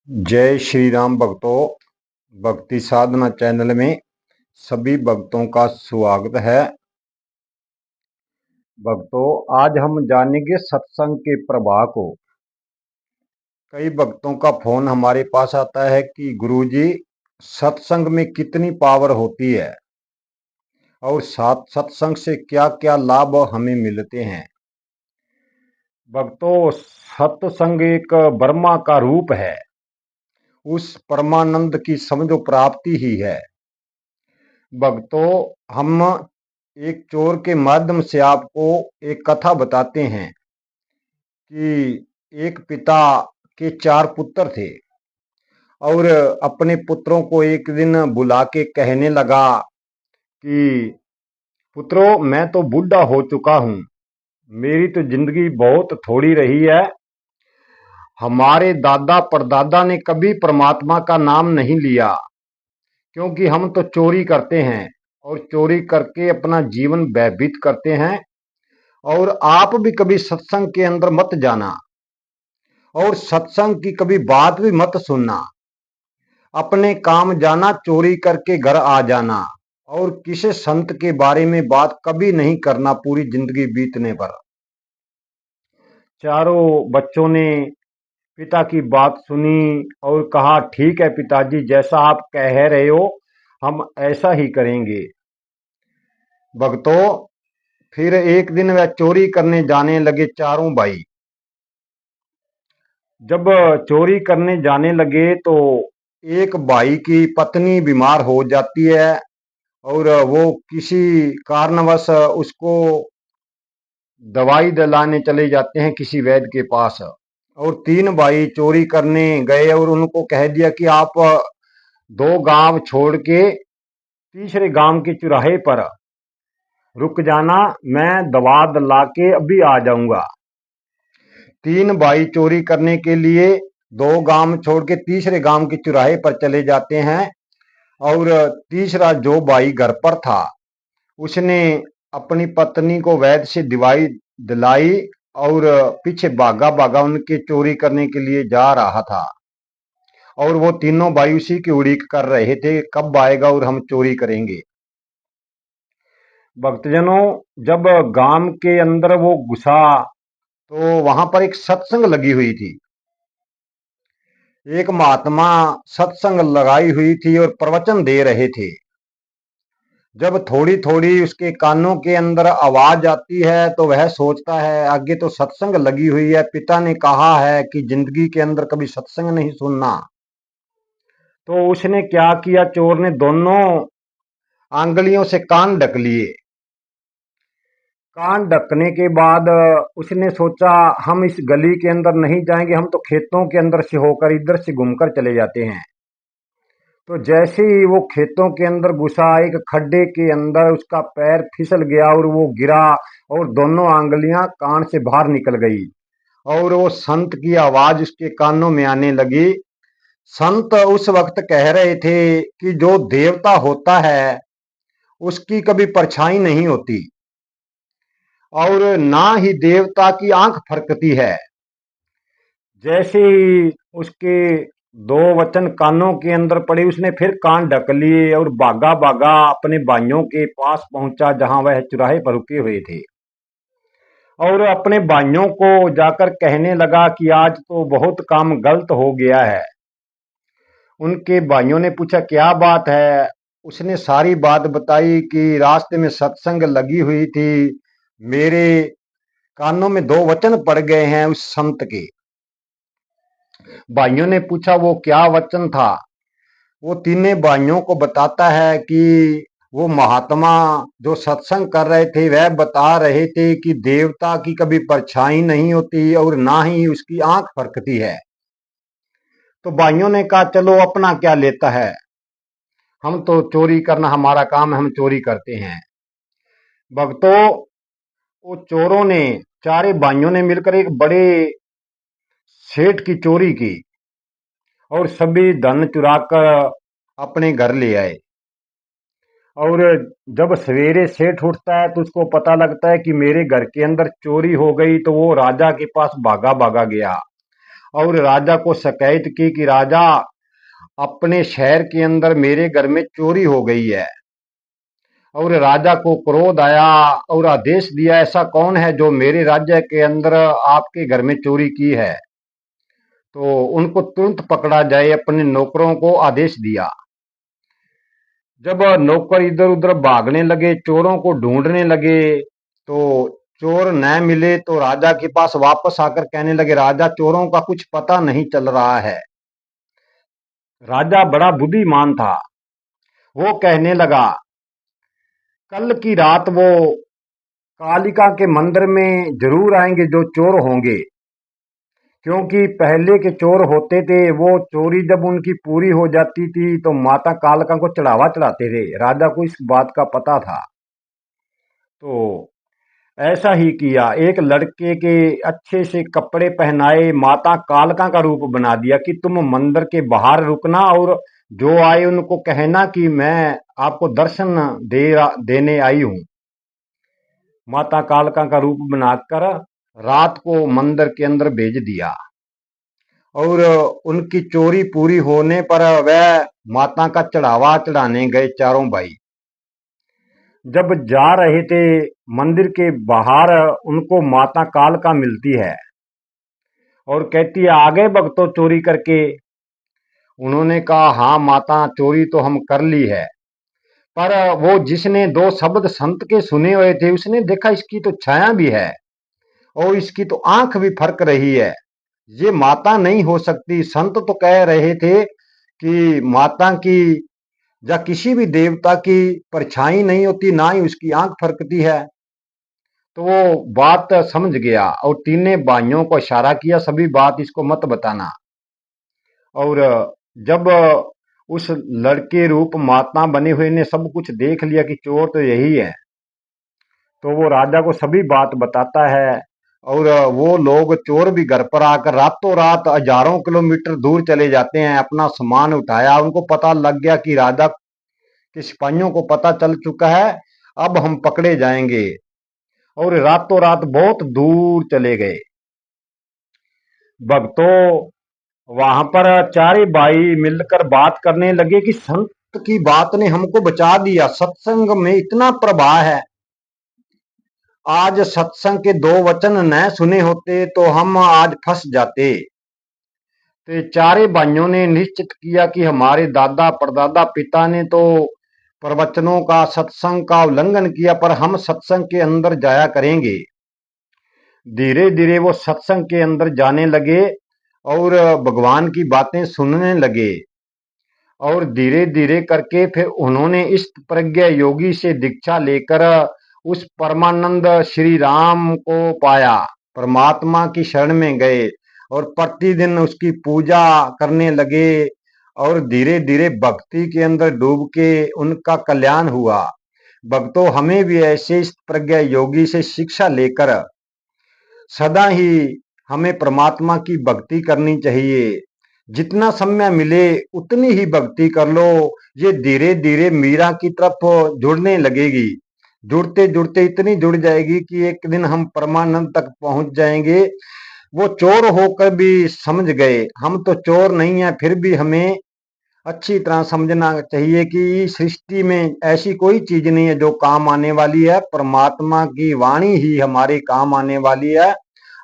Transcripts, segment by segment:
जय श्री राम भक्तों। भक्ति साधना चैनल में सभी भक्तों का स्वागत है। भक्तों, आज हम जानेंगे सत्संग के प्रभाव को। कई भक्तों का फोन हमारे पास आता है कि गुरुजी, सत्संग में कितनी पावर होती है और सत्संग से क्या क्या लाभ हमें मिलते हैं। भक्तों, सत्संग एक ब्रह्मा का रूप है, उस परमानंद की समझो प्राप्ति ही है। भक्तों, हम एक चोर के माध्यम से आपको एक कथा बताते हैं कि एक पिता के 4 पुत्र थे और अपने पुत्रों को एक दिन बुला के कहने लगा कि पुत्रों, मैं तो बूढ़ा हो चुका हूं, मेरी तो जिंदगी बहुत थोड़ी रही है। हमारे दादा परदादा ने कभी परमात्मा का नाम नहीं लिया, क्योंकि हम तो चोरी करते हैं और चोरी करके अपना जीवन व्यतीत करते हैं। और आप भी कभी सत्संग के अंदर मत जाना और सत्संग की कभी बात भी मत सुनना। अपने काम जाना, चोरी करके घर आ जाना और किसी संत के बारे में बात कभी नहीं करना पूरी जिंदगी बीतने पर। चारों बच्चों ने पिता की बात सुनी और कहा, ठीक है पिताजी, जैसा आप कह रहे हो हम ऐसा ही करेंगे। भक्तों, फिर एक दिन वह चोरी करने जाने लगे चारों भाई। जब चोरी करने जाने लगे तो एक भाई की पत्नी बीमार हो जाती है और वो किसी कारणवश उसको दवाई दिलाने चले जाते हैं किसी वैद्य के पास। और 3 भाई चोरी करने गए और उनको कह दिया कि आप 2 गांव छोड़ के तीसरे गांव के चौराहे पर रुक जाना, मैं दवा दिला के अभी आ जाऊंगा। 3 भाई चोरी करने के लिए 2 गांव छोड़ के तीसरे गांव के चौराहे पर चले जाते हैं और तीसरा जो भाई घर पर था उसने अपनी पत्नी को वैद्य से दवाई दिलाई और पीछे भागा भागा उनके चोरी करने के लिए जा रहा था। और वो तीनों भाई उसी की उड़ीक कर रहे थे, कब आएगा और हम चोरी करेंगे। भक्तजनों, जब गांव के अंदर वो घुसा तो वहां पर एक सत्संग लगी हुई थी। एक महात्मा सत्संग लगाई हुई थी और प्रवचन दे रहे थे। जब थोड़ी थोड़ी उसके कानों के अंदर आवाज आती है तो वह सोचता है आगे तो सत्संग लगी हुई है, पिता ने कहा है कि जिंदगी के अंदर कभी सत्संग नहीं सुनना। तो उसने क्या किया, चोर ने दोनों आंगलियों से कान ढक लिए। कान ढकने के बाद उसने सोचा हम इस गली के अंदर नहीं जाएंगे, हम तो खेतों के अंदर से होकर इधर से घूमकर चले जाते हैं। तो जैसे ही वो खेतों के अंदर घुसा, एक खड्डे के अंदर उसका पैर फिसल गया और वो गिरा और दोनों आंगलियां कान से बाहर निकल गई। और वो संत की आवाज उसके कानों में आने लगी। संत उस वक्त कह रहे थे कि जो देवता होता है उसकी कभी परछाई नहीं होती और ना ही देवता की आंख फरकती है। जैसे ही उसके 2 वचन कानों के अंदर पड़े, उसने फिर कान ढक लिए और भागा भागा अपने भाइयों के पास पहुंचा जहां वह चौराहे पर रुके हुए थे। और अपने भाइयों को जाकर कहने लगा कि आज तो बहुत काम गलत हो गया है। उनके भाइयों ने पूछा क्या बात है। उसने सारी बात बताई कि रास्ते में सत्संग लगी हुई थी, मेरे कानों में 2 वचन पड़ गए हैं उस संत के। भाइयों ने पूछा वो क्या वचन था। वो तीनों भाइयों को बताता है कि वो महात्मा जो सत्संग कर रहे थे वह बता रहे थे कि देवता की कभी परछाई नहीं होती और ना ही उसकी आंख फरकती है। तो भाइयों ने कहा चलो अपना क्या लेता है, हम तो चोरी करना हमारा काम है, हम चोरी करते हैं। भक्तों, वो चोरों ने, चारे भाइयों ने मिलकर एक बड़े सेठ की चोरी की और सभी धन चुराकर अपने घर ले आए। और जब सवेरे सेठ उठता है तो उसको पता लगता है कि मेरे घर के अंदर चोरी हो गई, तो वो राजा के पास भागा भागा गया और राजा को शिकायत की कि राजा, अपने शहर के अंदर मेरे घर में चोरी हो गई है। और राजा को क्रोध आया और आदेश दिया, ऐसा कौन है जो मेरे राज्य के अंदर आपके घर में चोरी की है, तो उनको तुरंत पकड़ा जाए। अपने नौकरों को आदेश दिया। जब नौकर इधर उधर भागने लगे, चोरों को ढूंढने लगे, तो चोर न मिले तो राजा के पास वापस आकर कहने लगे, राजा, चोरों का कुछ पता नहीं चल रहा है। राजा बड़ा बुद्धिमान था। वो कहने लगा, कल की रात वो कालिका के मंदिर में जरूर आएंगे जो चोर होंगे, क्योंकि पहले के चोर होते थे, वो चोरी जब उनकी पूरी हो जाती थी तो माता कालिका को चढ़ावा चढ़ाते थे। राजा को इस बात का पता था, तो ऐसा ही किया। एक लड़के के अच्छे से कपड़े पहनाए, माता कालिका का रूप बना दिया कि तुम मंदिर के बाहर रुकना और जो आए उनको कहना कि मैं आपको दर्शन देने आई हूं। माता कालिका का रूप बनाकर रात को मंदिर के अंदर भेज दिया। और उनकी चोरी पूरी होने पर वह माता का चढ़ावा चढ़ाने गए चारों भाई। जब जा रहे थे मंदिर के बाहर, उनको माता कालिका मिलती है और कहती है, आ गए भक्तों चोरी करके। उन्होंने कहा, हाँ माता, चोरी तो हम कर ली है। पर वो जिसने दो शब्द संत के सुने हुए थे, उसने देखा इसकी तो छाया भी है और इसकी तो आंख भी फरक रही है। ये माता नहीं हो सकती। संत तो कह रहे थे कि माता की या किसी भी देवता की परछाई नहीं होती, ना ही उसकी आंख फरकती है। तो वो बात समझ गया और तीनों भाइयों को इशारा किया, सभी बात इसको मत बताना। और जब उस लड़के रूप माता बने हुए ने सब कुछ देख लिया कि चोर तो यही है, तो वो राजा को सभी बात बताता है। और वो लोग चोर भी घर पर आकर रातों रात हजारों किलोमीटर दूर चले जाते हैं। अपना सामान उठाया, उनको पता लग गया कि राजा के सिपाहियों को पता चल चुका है, अब हम पकड़े जाएंगे। और रातों रात बहुत दूर चले गए। भक्तों, वहां पर चारे भाई मिलकर बात करने लगे कि संत की बात ने हमको बचा दिया। सत्संग में इतना प्रभाव है। आज सत्संग के दो वचन न सुने होते तो हम आज फंस जाते। तो चारे भाइयों ने निश्चित किया कि हमारे दादा परदादा पिता ने तो प्रवचनों का, सत्संग का उल्लंघन किया, पर हम सत्संग के अंदर जाया करेंगे। धीरे धीरे वो सत्संग के अंदर जाने लगे और भगवान की बातें सुनने लगे। और धीरे धीरे करके फिर उन्होंने इस प्रज्ञा योगी से दीक्षा लेकर उस परमानंद श्री राम को पाया, परमात्मा की शरण में गए और प्रतिदिन उसकी पूजा करने लगे। और धीरे धीरे भक्ति के अंदर डूब के उनका कल्याण हुआ। भक्तों, हमें भी ऐसे इस प्रज्ञा योगी से शिक्षा लेकर सदा ही हमें परमात्मा की भक्ति करनी चाहिए। जितना समय मिले उतनी ही भक्ति कर लो। ये धीरे धीरे मीरा की तरफ जुड़ने लगेगी। जुड़ते जुड़ते इतनी जुड़ जाएगी कि एक दिन हम परमानंद तक पहुंच जाएंगे। वो चोर होकर भी समझ गए, हम तो चोर नहीं है, फिर भी हमें अच्छी तरह समझना चाहिए कि सृष्टि में ऐसी कोई चीज नहीं है जो काम आने वाली है। परमात्मा की वाणी ही हमारे काम आने वाली है।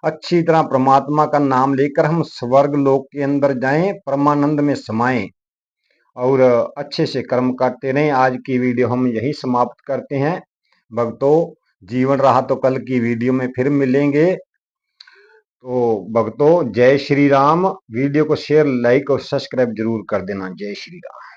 अच्छी तरह परमात्मा का नाम लेकर हम स्वर्ग लोक के अंदर जाएं, परमानंद में समाएं और अच्छे से कर्म करते रहें। आज की वीडियो हम यही समाप्त करते हैं। भक्तों, जीवन रहा तो कल की वीडियो में फिर मिलेंगे। तो भक्तों, जय श्री राम। वीडियो को शेयर, लाइक और सब्सक्राइब जरूर कर देना। जय श्री राम।